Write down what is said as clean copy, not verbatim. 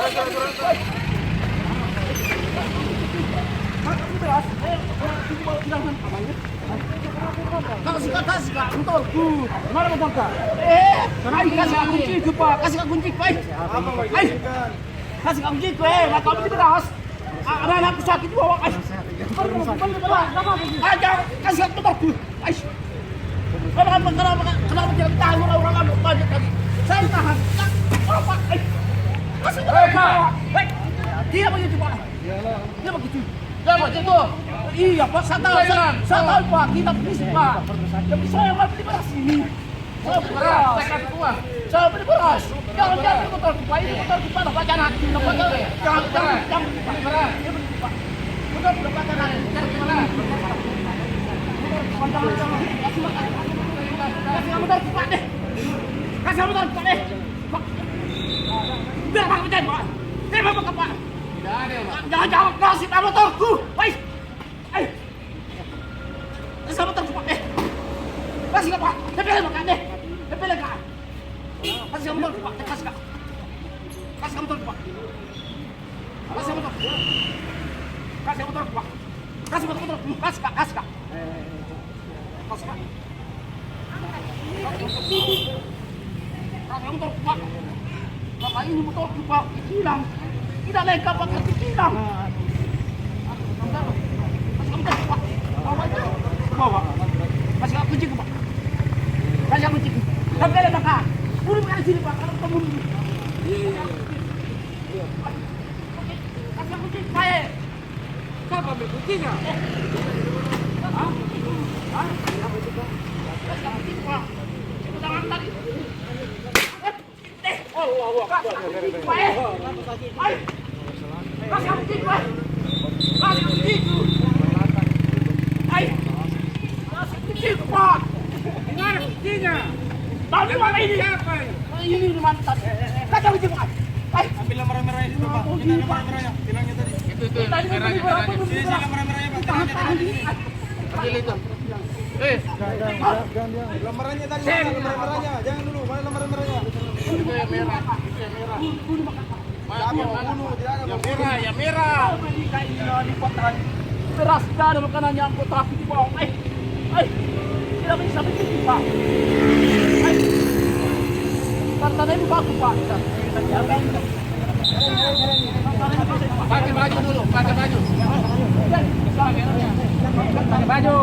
Kasih kak, motorku. Mana motor kak? Kasih kak kunci ke pak, kasih kak kunci pak. Kasih kak kunci ke, nggak kamu di beras. Ada anakku sakit di bawah. Aja, kasih kak motorku. Kenapa tidak tahu orang banyak lagi? Saya tahan. Apa? Kasih motorku. Dia begitu pak. Dia begitu. Dia begitu. Iya pak, saya tahu pak, kita bisnis pak. Tapi saya nggak beli beras ini. Saya beli beras. Saya beli beras. Jangan beli motor pak, ini motor kita dapat jangan. Jangan beli beras. Dia beli pak. Motor dapat jangan. Jangan. Kasih motor pak deh. Kasih motor pak deh. Biar pak pencet pak. Terima kasih pak. Jangan kasih motorku. Baik. Kasih motorku pak. Kasih pak. Tepelin makan deh. Tepelin kak. Kasih motorku pak. Kasih kak. Kasih motorku pak. Kasih motorku. Kasih motorku pak. Kasih motorku. Kasih kak. Kasih kak. Kasih kak. Kasih motorku pak. Bapak ini motorku pak. Hilang. Tidak lengkap pak. Hilang. Kasih motorku pak. Bawa aja. Bawa. Kasih kak kunci pak. Kasih kak kunci. Tepelin kak. Udah makan sini pak. Kalau kamu dulu. Kasih kunci saya. Siapa ambil kuncinya? Hah? Kasih kunci pak. Itu jangan tadi. Allah. Kasih kunci pak. Kasih kunci pak. Kasih kunci. Kasih kunci pak. Dengar kuncinya. Tahu di mana ini? Siapa ini? Ini di mantan. Kasih kunci pak. Ambil lembar merah itu pak. Ini lembar merahnya. Bilangnya tadi. Itu merahnya. Sini lembar merahnya pak. Ambil itu. Lembarannya tadi mana? Lembar merahnya. Jangan dulu. Mana lembar merahnya? Itu yang merah. Bunuh. Tidak ada. Yang merah, yang merah. Di kotaan. Beras tidak ada makanan yang kotak di bawah. Tidak bisa begitu pak. Karena ini baku pak. Pakai baju dulu, pakai baju. Pakai baju.